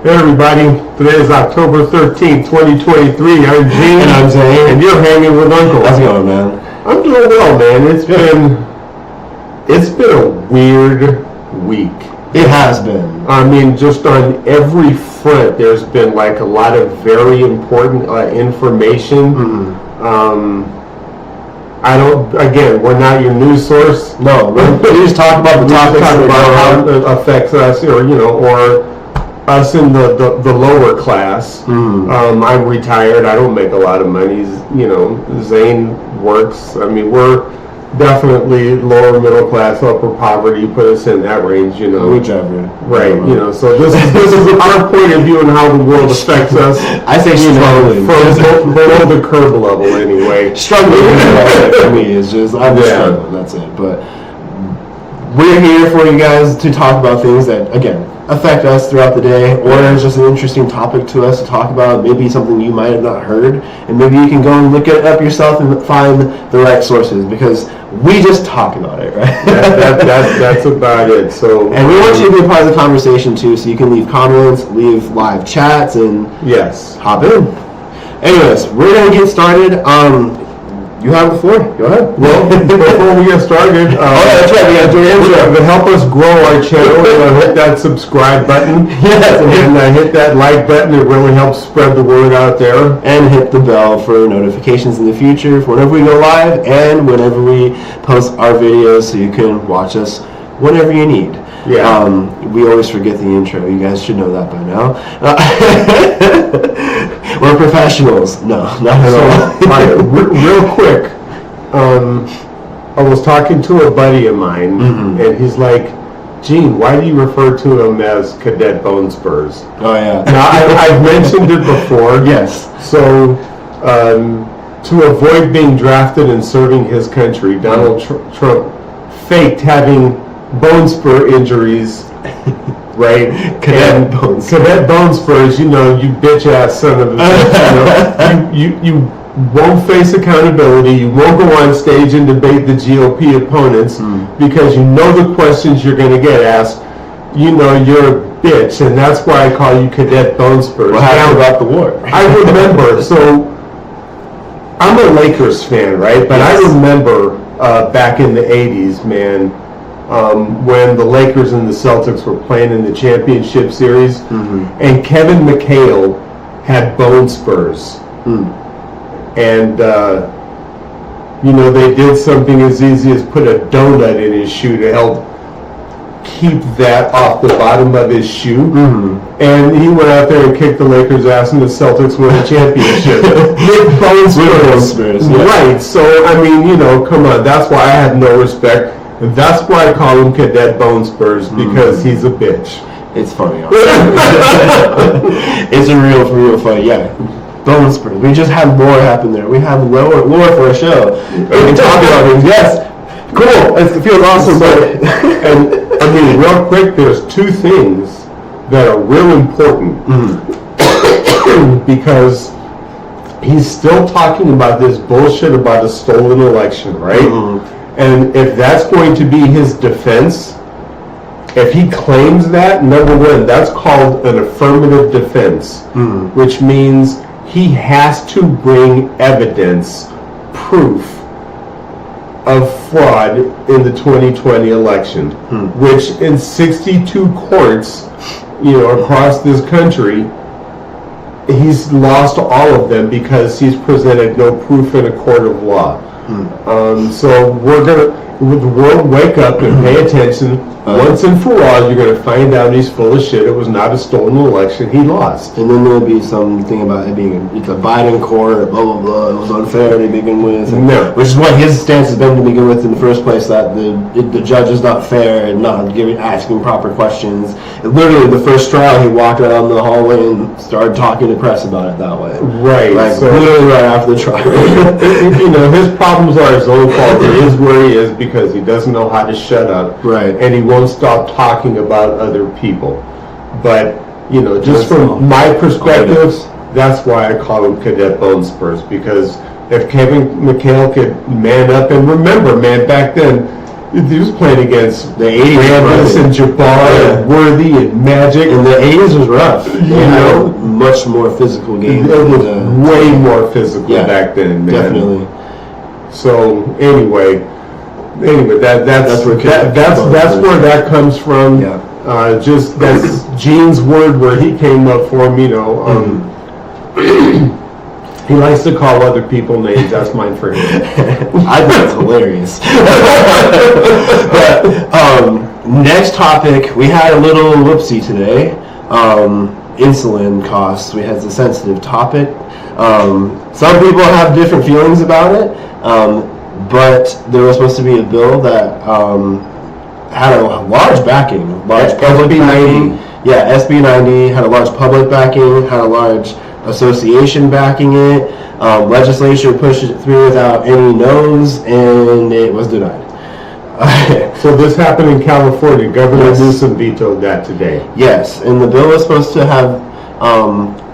Hey everybody, today is October 13th, 2023. I'm Gene. And I'm Zane. And you're hanging with Uncle. How's it going, man? I'm doing well, man. It's been a weird week. It has been. I mean, just on every front, there's been like a lot of very important information. We're not your news source. No, we just talk about the topics how it affects us, or us in the lower class. I'm retired. I don't make a lot of money. Zane works. I mean, we're definitely lower middle class, upper poverty. Put us in that range, Whichever. Right. So this is our point of view on how the world affects us. I say struggling. From below the curb level, anyway. Struggling for me is just I'm just struggling. That's it. But we're here for you guys to talk about things that, again, affect us throughout the day, or it's just an interesting topic to us to talk about, maybe something you might have not heard, and maybe you can go and look it up yourself and find the right sources, because we just talk about it, right? That's about it. So, and we want you to be a part of the conversation too, so you can leave comments, leave live chats, and hop in. Anyways, we're gonna get started. You have the floor. Go ahead. Well, before we get started, that's right. We got to do an intro. To help us grow our channel, hit that subscribe button. Yes, and hit that like button. It really helps spread the word out there. And hit the bell for notifications in the future for whenever we go live and whenever we post our videos, so you can watch us whenever you need. Yeah. We always forget the intro. You guys should know that by now. We're professionals. No, not at all. Real quick, I was talking to a buddy of mine, and he's like, Gene, why do you refer to him as Cadet Bone Spurs? Oh, yeah. Now, I've mentioned it before. Yes. So, to avoid being drafted and serving his country, Donald Trump faked having bone spur injuries. Right? Cadet Bone Spurs, you bitch ass son of a bitch. You won't face accountability. You won't go on stage and debate the GOP opponents because you know the questions you're going to get asked. You're a bitch, and that's why I call you Cadet Bone Spurs. What happened about the war? I remember. So I'm a Lakers fan, right? But I remember back in the 80s, man. When the Lakers and the Celtics were playing in the championship series, and Kevin McHale had bone spurs, and they did something as easy as put a donut in his shoe to help keep that off the bottom of his shoe, and he went out there and kicked the Lakers' ass, and the Celtics won the championship with bone spurs. Right? So I mean, come on, that's why I have no respect. That's why I call him Cadet Bone Spurs, because he's a bitch. It's funny. It's a real funny. Yeah, Bone Spurs. We just had lore happen there. We have lore for a show. We can talk about things. Yes, cool. It feels awesome. And I mean, real quick, there's two things that are real important because he's still talking about this bullshit about a stolen election, right? And if that's going to be his defense, if he claims that, number one, that's called an affirmative defense, which means he has to bring evidence, proof of fraud in the 2020 election, which in 62 courts, across this country, he's lost all of them because he's presented no proof in a court of law. So the world wake up and pay attention. Once and for all, you're going to find out he's full of shit. It was not a stolen election. He lost. And then there'll be something about it being a Biden court, blah, blah, blah. It was unfair to begin with. Which is what his stance has been to begin with in the first place, that the judge is not fair and not asking proper questions. And literally, the first trial, he walked out on the hallway and started talking to press about it that way. Right. Literally right after the trial. His problems are his own fault. He is where he is because he doesn't know how to shut up. Right. And he won't stop talking about other people. But, just from my perspective, that's why I call him Cadet Bone Spurs, because if Kevin McHale could man up, and remember, man, back then, He was playing against the 80s, Rambis and Jabbar and Worthy and Magic. And the 80s was rough. They had know? a much more physical game. It was way more physical back then, man. Definitely. So anyway, that's where that comes from. Yeah. Just that's Gene's word where he came up from. You know, he likes to call other people names. That's mine for him. I think it's hilarious. But next topic, we had a little whoopsie today. Insulin costs. We had a sensitive topic. Some people have different feelings about it, but there was supposed to be a bill that had a large backing, large public backing. Yeah, SB 90 had a large public backing, had a large association backing it. Legislature pushed it through without any no's, and it was denied. So this happened in California. Governor Newsom vetoed that today. Yes, and the bill is supposed to have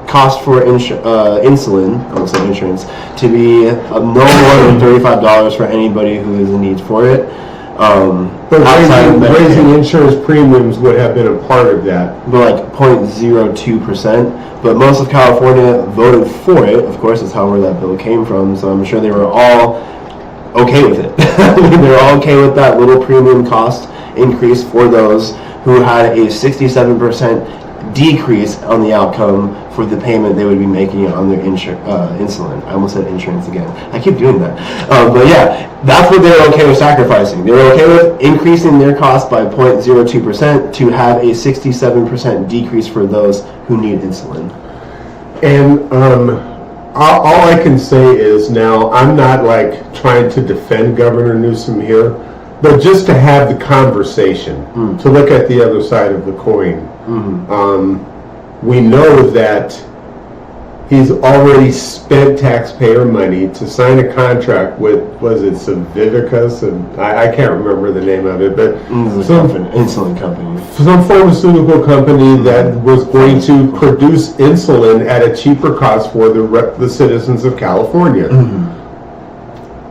cost for insulin, I won't say insurance, to be no more than $35 for anybody who is in need for it. But raising insurance premiums would have been a part of that. But like 0.02%. But most of California voted for it. Of course, that's where that bill came from. So I'm sure they were all okay with it. They're all okay with that little premium cost increase for those who had a 67% decrease on the outcome for the payment they would be making on their insulin. I almost said insurance again. I keep doing that. But yeah, that's what they're okay with sacrificing. They're okay with increasing their cost by 0.02% to have a 67% decrease for those who need insulin. And all I can say is now, I'm not like trying to defend Governor Newsom here, but just to have the conversation, to look at the other side of the coin. We know that he's already spent taxpayer money to sign a contract with, was it Civica? I can't remember the name of it, but some insulin company. Some pharmaceutical company that was going to produce insulin at a cheaper cost for the citizens of California.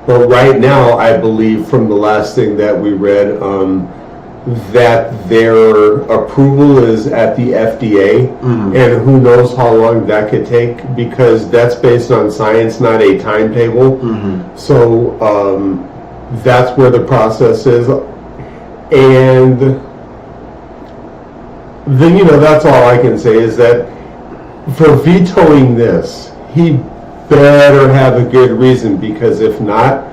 But right now, I believe from the last thing that we read, that their approval is at the FDA, and who knows how long that could take, because that's based on science, not a timetable. So that's where the process is, and then, you know, that's all I can say is that for vetoing this, he better have a good reason, because if not,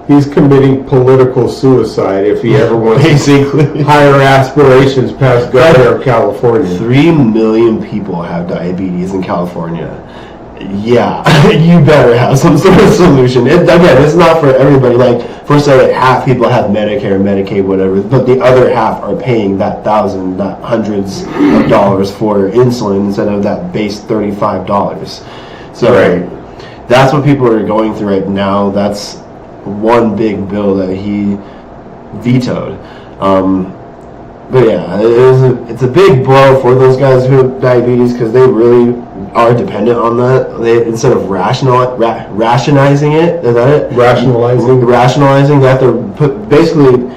he's committing political suicide if he ever wants to higher aspirations past governor of California. 3 million people have diabetes in California. Yeah, you better have some sort of solution. Again, it's not for everybody. Like, for say half people have Medicare, Medicaid, whatever, but the other half are paying that thousands, that hundreds of dollars for insulin instead of that base $35. So that's what people are going through right now. That's one big bill that he vetoed. But yeah, it's a big blow for those guys who have diabetes, because they really are dependent on that. They, instead of rationalizing it, is that it? Rationalizing, they have to basically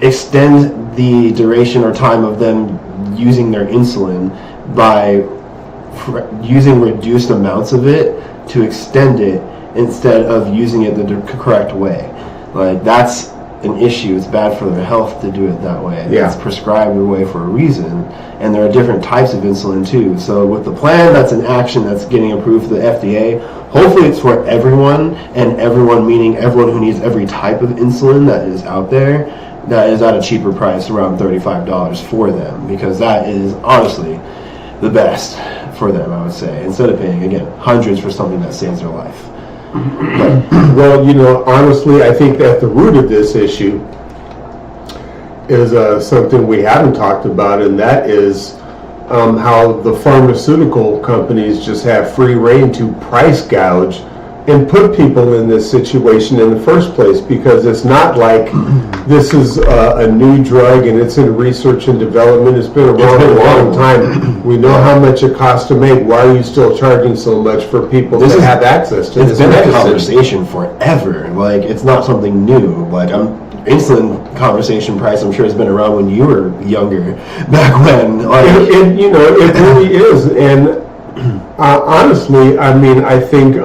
extend the duration or time of them using their insulin by using reduced amounts of it to extend it, instead of using it the correct way. Like, that's an issue. It's bad for their health to do it that way. It's prescribed a way for a reason, and there are different types of insulin too. So with the plan that's in action, that's getting approved for the FDA, hopefully it's for everyone, and everyone meaning everyone who needs every type of insulin that is out there, that is at a cheaper price, around $35 for them, because that is honestly the best for them, I would say, instead of paying, again, hundreds for something that saves their life. Well, you know, honestly, I think that the root of this issue is something we haven't talked about, and that is how the pharmaceutical companies just have free reign to price gouge and put people in this situation in the first place, because it's not like this is a new drug and it's in research and development. It's been around a long time. We know how much it costs to make. Why are you still charging so much for people to have access to this medicine? It's been a conversation forever. Like, it's not something new. Like, insulin conversation price, I'm sure, has been around when you were younger, back when. Like, and you know, it really is. And honestly, I mean, I think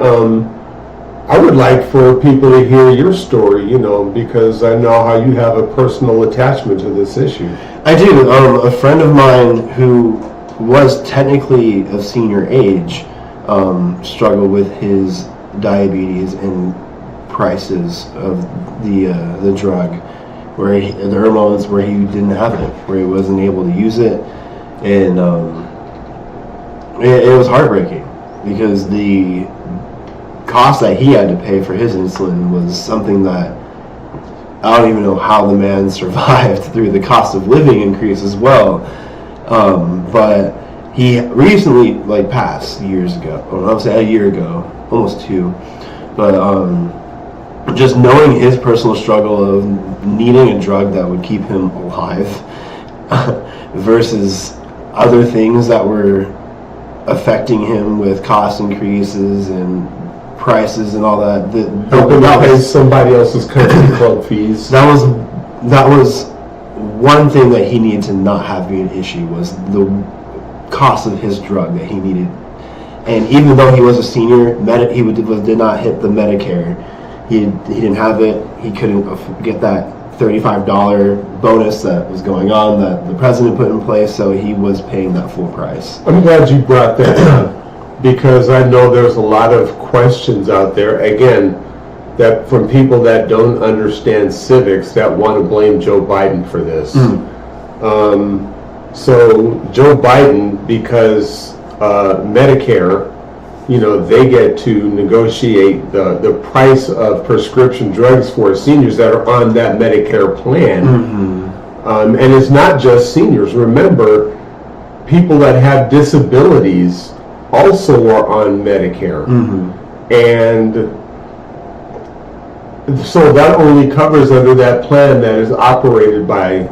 I would like for people to hear your story, you know, because I know how you have a personal attachment to this issue. I do. A friend of mine who was technically of senior age struggled with his diabetes and prices of the drug, where there were moments where he didn't have it, where he wasn't able to use it, and it was heartbreaking because the cost that he had to pay for his insulin was something that I don't even know how the man survived through the cost of living increase as well. But he recently passed years ago. I would say a year ago, almost 2. But just knowing his personal struggle of needing a drug that would keep him alive versus other things that were affecting him with cost increases and prices and all that. Helping to pay somebody else's country club fees. That was one thing that he needed to not have be an issue, was the cost of his drug that he needed. And even though he was a senior, he did not hit the Medicare. He didn't have it. He couldn't get that $35 bonus that was going on that the president put in place, so he was paying that full price. I'm glad you brought that up, because I know there's a lot of questions out there, again, that from people that don't understand civics that want to blame Joe Biden for this. So Joe Biden, because Medicare, you know, they get to negotiate the price of prescription drugs for seniors that are on that Medicare plan. And it's not just seniors. Remember, people that have disabilities also are on Medicare. And so that only covers under that plan that is operated by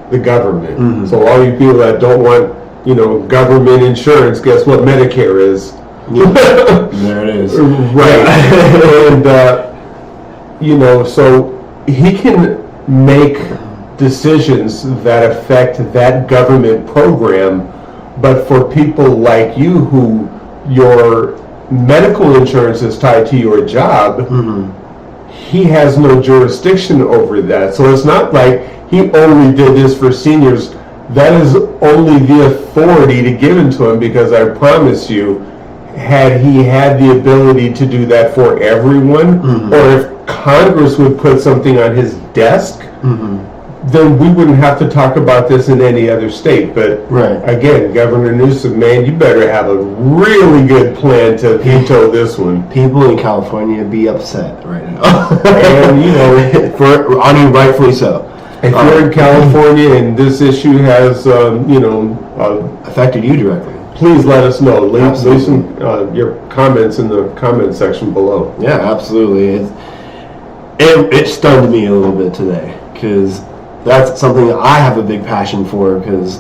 the government. So all you people that don't want, you know, government insurance, guess what Medicare is? There it is. Right. And, you know, so he can make decisions that affect that government program, but for people like you who your medical insurance is tied to your job, he has no jurisdiction over that. So it's not like he only did this for seniors. That is only the authority to give it to him, because I promise you, had he had the ability to do that for everyone, or if Congress would put something on his desk, then we wouldn't have to talk about this in any other state. But again, Governor Newsom, man, you better have a really good plan to veto this one. People in California be upset right now, and you know, rightfully so. If you're in California and this issue has, affected you directly, please let us know. Leave some your comments in the comment section below. Yeah, absolutely. It stunned me a little bit today, because that's something that I have a big passion for, because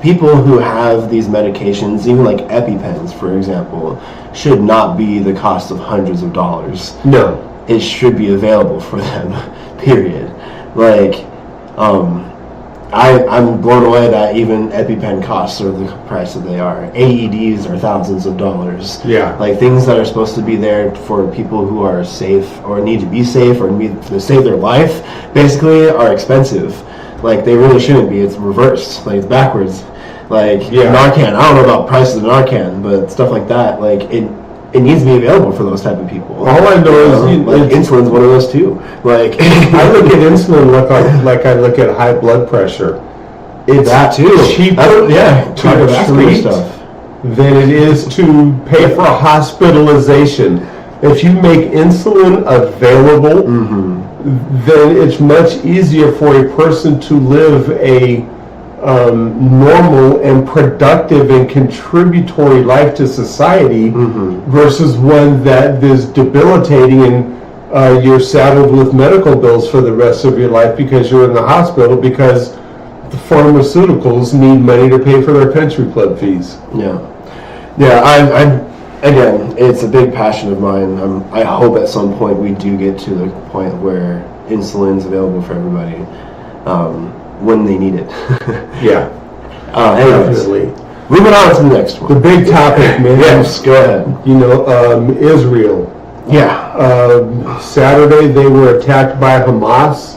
people who have these medications, even like EpiPens, for example, should not be the cost of hundreds of dollars. No. It should be available for them, period. Like, I'm blown away that even EpiPen costs are the price that they are. AEDs are thousands of dollars. Yeah. Like, things that are supposed to be there for people who are safe or need to be safe or need to save their life, basically, are expensive. Like, they really shouldn't be. It's reversed. Like, it's backwards. Like, Narcan. I don't know about prices of Narcan, but stuff like that, like, it needs to be available for those type of people. All I know is insulin's one of those too. Like, I look at insulin like I look at high blood pressure. It's that too. Cheaper to treat than it is to pay for a hospitalization. If you make insulin available, then it's much easier for a person to live a normal and productive and contributory life to society versus one that is debilitating and you're saddled with medical bills for the rest of your life because you're in the hospital because the pharmaceuticals need money to pay for their country club fees. Yeah. Again, it's a big passion of mine. I hope at some point we do get to the point where insulin's available for everybody when they need it. Yeah. Anyways, Definitely. moving on to the next one. The big topic, man. Yes, go ahead. Israel. Yeah. Saturday they were attacked by Hamas.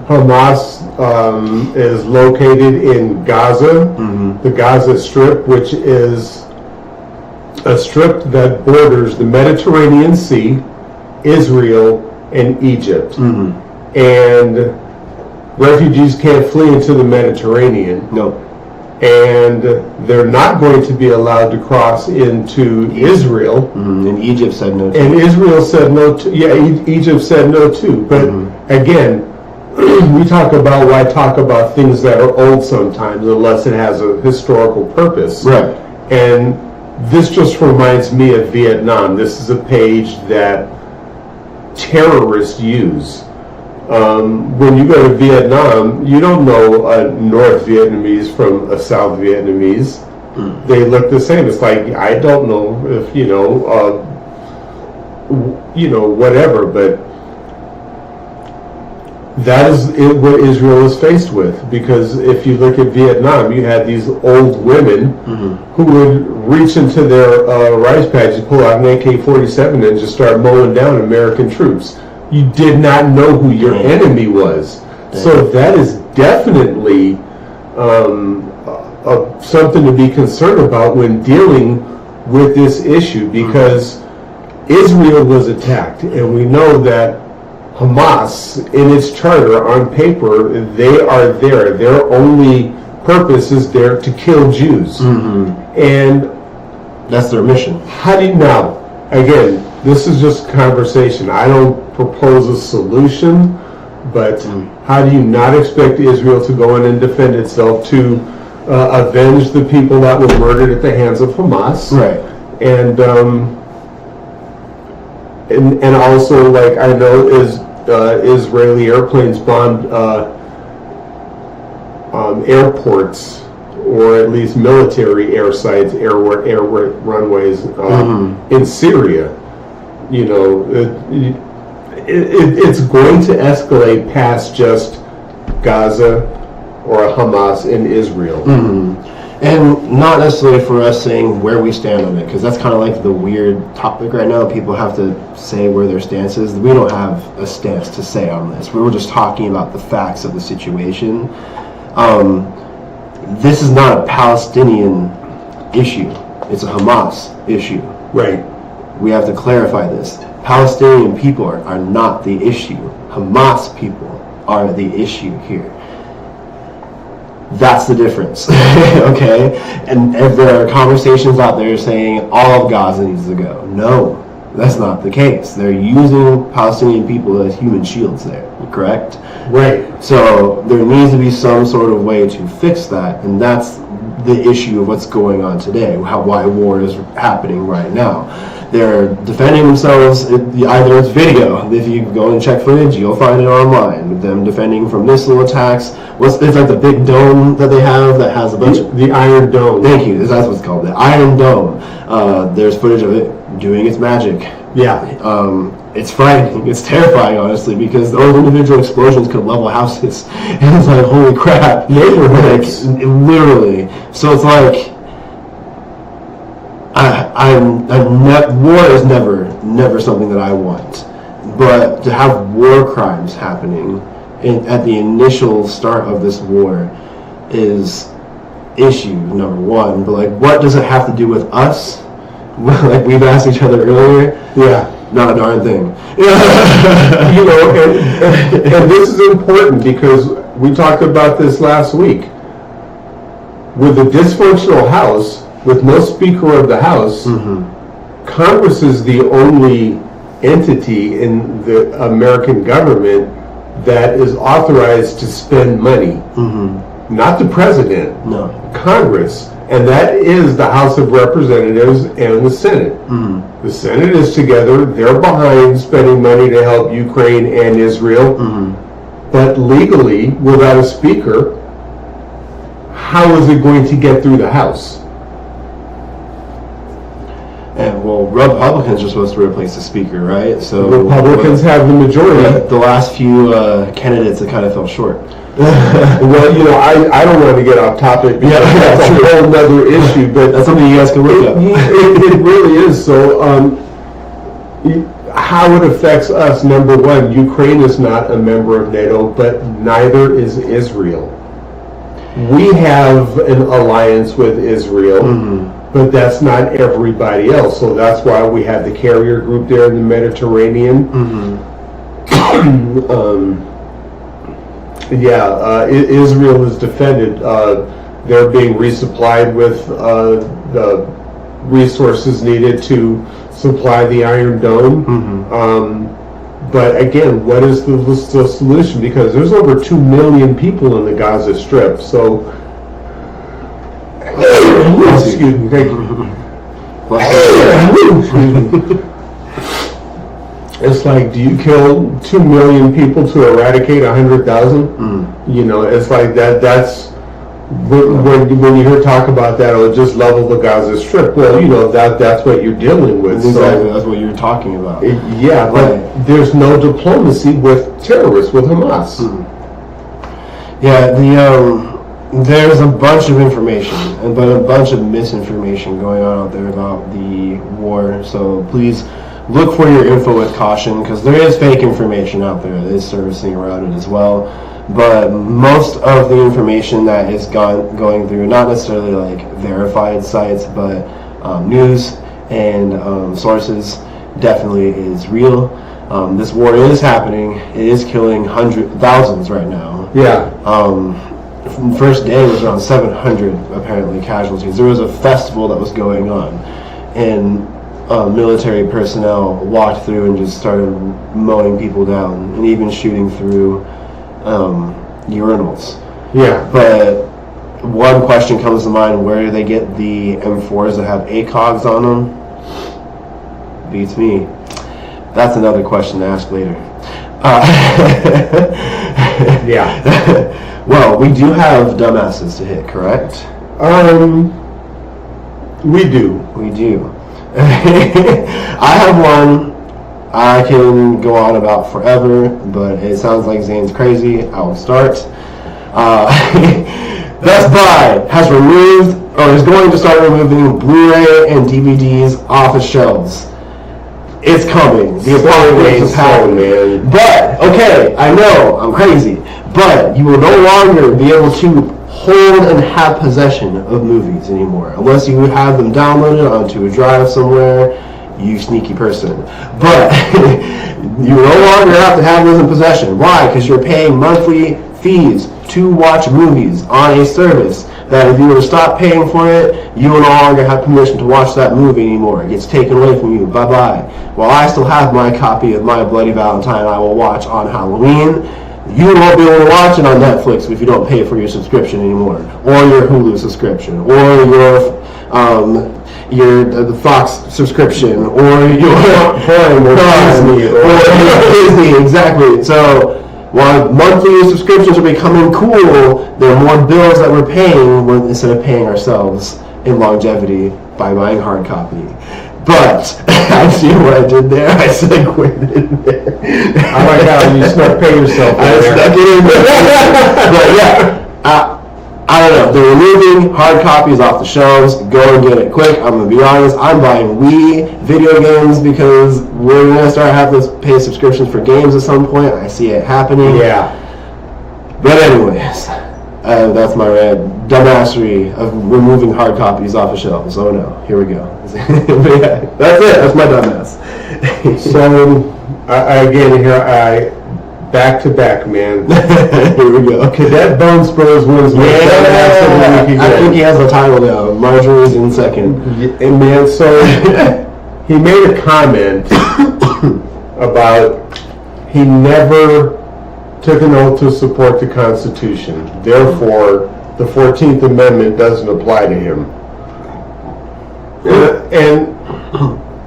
Hamas is located in Gaza, the Gaza Strip, which is a strip that borders the Mediterranean Sea, Israel, and Egypt. And refugees can't flee into the Mediterranean. No. And they're not going to be allowed to cross into Israel. And Egypt said no too. And Israel said no too. Yeah, Egypt said no too. But again, we talk about things that are old sometimes unless it has a historical purpose. Right. And this just reminds me of Vietnam. This is a page that terrorists use. When you go to Vietnam, you don't know a North Vietnamese from a South Vietnamese. They look the same. It's like, I don't know if, whatever, but that is what Israel is faced with. Because if you look at Vietnam, you had these old women who would reach into their rice patches, pull out an AK-47 and just start mowing down American troops. You did not know who your enemy was. So that is definitely something to be concerned about when dealing with this issue, because Israel was attacked, and we know that Hamas, in its charter, on paper, they are there. Their only purpose is there to kill Jews. And that's their mission. How do you now? Again, this is just conversation. I don't propose a solution, but how do you not expect Israel to go in and defend itself, to avenge the people that were murdered at the hands of Hamas? Right. And also, like, I know Israeli airplanes bombed airports, or at least military air sites, air runways in Syria. It's going to escalate past just Gaza or Hamas in Israel. And not necessarily for us saying where we stand on it, because that's kind of like the weird topic right now. People have to say where their stance is. We don't have a stance to say on this. We were just talking about the facts of the situation. This is not a Palestinian issue. It's a Hamas issue. Right. We have to clarify this. Palestinian people are not the issue. Hamas people are the issue here. That's the difference. Okay? And if there are conversations out there saying all of Gaza needs to go, no, that's not the case. They're using Palestinian people as human shields there, correct? Right. So there needs to be some sort of way to fix that, and that's the issue of what's going on today, why war is happening right now. They're defending themselves. Either it's video. If you go and check footage, you'll find it online. Them defending from missile attacks. It's like the big dome that they have that has a bunch of... The Iron Dome. Thank you. That's what it's called. The Iron Dome. There's footage of it doing its magic. Yeah. It's frightening. It's terrifying, honestly, because those individual explosions could level houses. And it's like, holy crap. Neighborhoods. Like, literally. So it's like... war is never something that I want, but to have war crimes happening at the initial start of this war is issue number one. But like, what does it have to do with us? Like we've asked each other earlier. Yeah. Not a darn thing. And this is important because we talked about this last week. With a dysfunctional house, with no Speaker of the House, Congress is the only entity in the American government that is authorized to spend money. Not the president. No. Congress. and that is the House of Representatives and the Senate. The Senate is together. They're behind spending money to help Ukraine and Israel. But legally, without a speaker, how is it going to get through the House? And well, Republicans are supposed to replace the speaker, right? So Republicans have the majority. The last few candidates that kind of fell short. Well, I don't want to get off topic because that's a whole other issue, but that's something you guys can look up. It really is. So, how it affects us, number one, Ukraine is not a member of NATO, but neither is Israel. We have an alliance with Israel, but that's not everybody else. So that's why we have the carrier group there in the Mediterranean. Israel is defended. They're being resupplied with the resources needed to supply the Iron Dome. But again, what is the solution? Because there's over 2 million people in the Gaza Strip. So, excuse me, thank you. It's like, do you kill 2 million people to eradicate 100,000? You know, it's like that. That's when you hear talk about that, or just level the Gaza Strip. Well, you know that's what you're dealing with. Exactly, that's what you're talking about. But there's no diplomacy with terrorists, with Hamas. There's a bunch of information, but a bunch of misinformation going on out there about the war. So please look for your info with caution, because there is fake information out there that is surfacing around it as well. But most of the information that is going through, not necessarily like verified sites, but news and sources, definitely is real. This war is happening. It is killing thousands right now. First day was around 700 apparently casualties. There was a festival that was going on, and military personnel walked through and just started mowing people down, and even shooting through urinals. But one question comes to mind: where do they get the M4s that have ACOGs on them? Beats me. That's another question to ask later. Well, we do have dumbasses to hit, correct? We do. I have one I can go on about forever, but it sounds like Zane's crazy. I will start. Best Buy has removed, or is going to start removing Blu-ray and DVDs off its shelves. It's coming. The apocalypse is happening. But, okay, I know, I'm crazy, but you will no longer be able to hold and have possession of movies anymore, unless you have them downloaded onto a drive somewhere, you sneaky person. But you no longer have to have those in possession. Why? Because you're paying monthly fees to watch movies on a service that if you were to stop paying for it, you will no longer have permission to watch that movie anymore. It gets taken away from you. Bye-bye. While I still have my copy of My Bloody Valentine I will watch on Halloween, you won't be able to watch it on Netflix if you don't pay for your subscription anymore, or your Hulu subscription, or the Fox subscription, or your Prime, or Disney, exactly. So while monthly subscriptions are becoming cool, there are more bills that we're paying instead of paying ourselves in longevity by buying hard copy. But I see what I did there. I segued in there. I like how you snuck pay yourself. I snuck it in there. But yeah, I don't know. They're removing hard copies off the shelves. Go and get it quick. I'm gonna be honest. I'm buying Wii video games because we're gonna start having to pay subscriptions for games at some point. I see it happening. Yeah. But anyways, that's my dumbassery of removing hard copies off of shelves. Oh no, here we go. But yeah, that's it. That's my dumbass. So back to back, man. Here we go. Cadet Bone Spurs wins. I think he has the title now. Marjorie's in second. And man, so he made a comment about he never took an oath to support the Constitution. Therefore, the 14th Amendment doesn't apply to him. And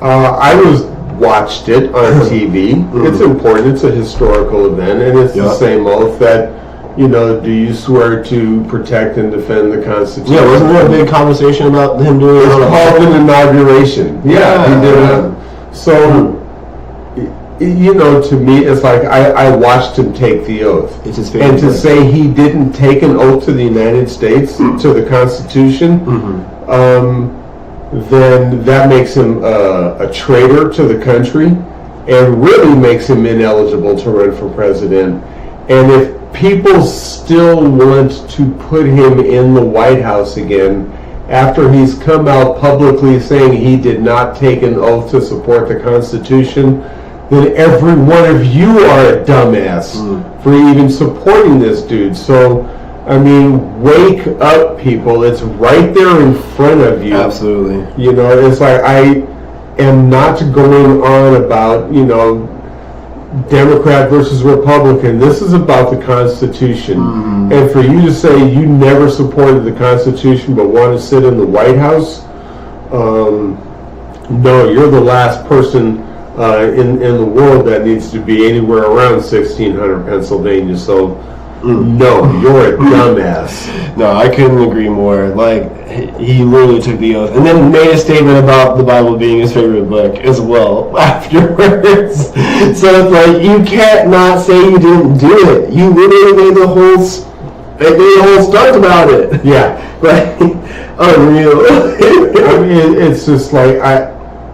I watched it on TV. It's important. It's a historical event, and it's the same oath that, do you swear to protect and defend the Constitution? Yeah, wasn't there a big conversation about him doing it? It's called an inauguration. Yeah, he did it. So, to me, it's like I watched him take the oath. It's his favorite and to thing. say he didn't take an oath to the United States, to the Constitution, then that makes him a traitor to the country and really makes him ineligible to run for president. And if people still want to put him in the White House again after he's come out publicly saying he did not take an oath to support the Constitution, then every one of you are a dumbass for even supporting this dude. So, I mean, wake up, people. It's right there in front of you. Absolutely. It's like I am not going on about, Democrat versus Republican. This is about the Constitution. And for you to say you never supported the Constitution but want to sit in the White House, no, you're the last person in the world that needs to be anywhere around 1600 Pennsylvania. So, no, you're a dumbass. No, I couldn't agree more. Like, he literally took the oath and then made a statement about the Bible being his favorite book as well afterwards. So it's like, you can't not say you didn't do it. You literally made the whole stunt about it. Yeah. Like, unreal. I mean, it's just like,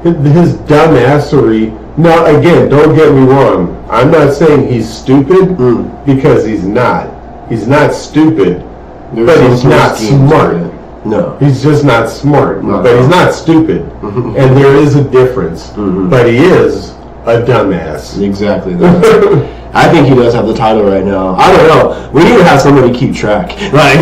his dumbassery. Now, again, don't get me wrong. I'm not saying he's stupid because he's not. He's not stupid, but he's not smart. No. He's just not smart, but he's not stupid. And there is a difference. But he is a dumbass. Exactly that. I think he does have the title right now. I don't know. We need to have somebody keep track. Like,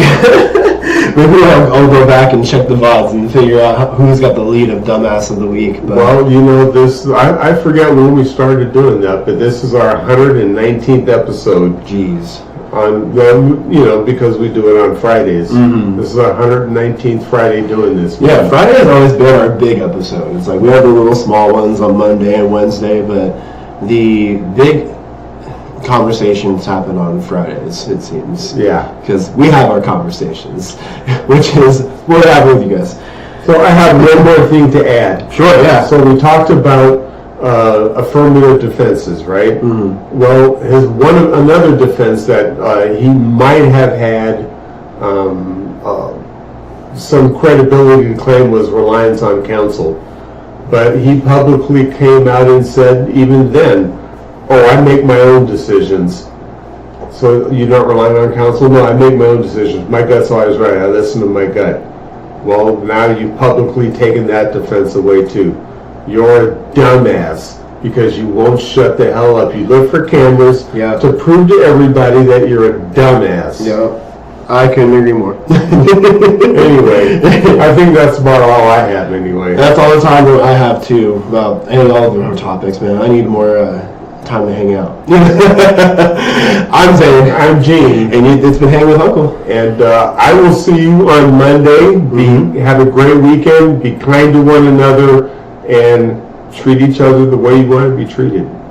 maybe I'll go back and check the VODs and figure out who's got the lead of Dumbass of the Week. But. Well, this, I forget when we started doing that, but this is our 119th episode. Jeez. Because we do it on Fridays. This is our 119th Friday doing this. Yeah, Friday has always been our big episode. It's like we have the little small ones on Monday and Wednesday, but the big conversations happen on Fridays, it seems. Yeah. Because we have our conversations, which is what I have with you guys. So I have one more thing to add. Sure, yeah. So we talked about affirmative defenses, right? Well, another defense that he might have had some credibility to claim was reliance on counsel. But he publicly came out and said, even then, I make my own decisions. So you're not relying on counsel? No, I make my own decisions. My gut's always right. I listen to my gut. Well, now you've publicly taken that defense away too. You're a dumbass because you won't shut the hell up. You look for cameras to prove to everybody that you're a dumbass. Yeah, I couldn't agree more. Anyway, I think that's about all I have anyway. That's all the time that I have too about all of our topics, man. I need more time to hang out. I'm Zane. I'm Gene. And it's been Hanging with Uncle. And I will see you on Monday. Have a great weekend. Be kind to one another and treat each other the way you want to be treated.